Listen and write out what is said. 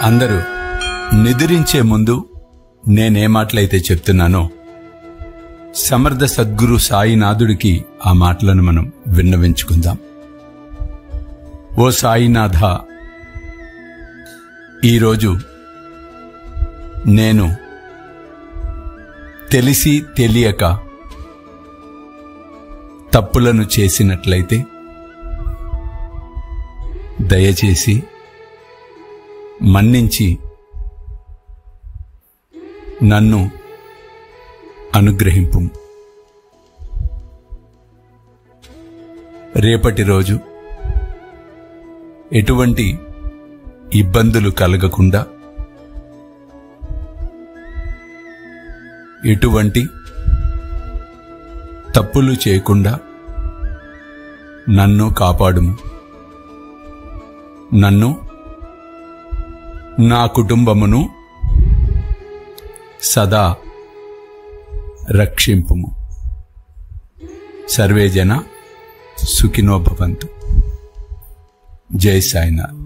అందరూ నిద్రించే ముందు నేనే మాటలైతే చెప్తున్నానో సమర్థ సద్గురు సాయినాథుడికి ఆ మాటలను మనం విన్నవించుకుందాం. ఓ సాయినాథ, ఈరోజు నేను తెలిసి తెలియక తప్పులను చేసినట్లయితే దయచేసి మన్నించి నన్ను అనుగ్రహింపు. రేపటి రోజు ఎటువంటి ఇబ్బందులు కలగకుండా, ఎటువంటి తప్పులు చేయకుండా నన్ను కాపాడుము. నన్ను, నా కుటుంబమును సదా రక్షింపుము. సర్వే జన సుఖినో భవంతు. జై సాయినాథ్.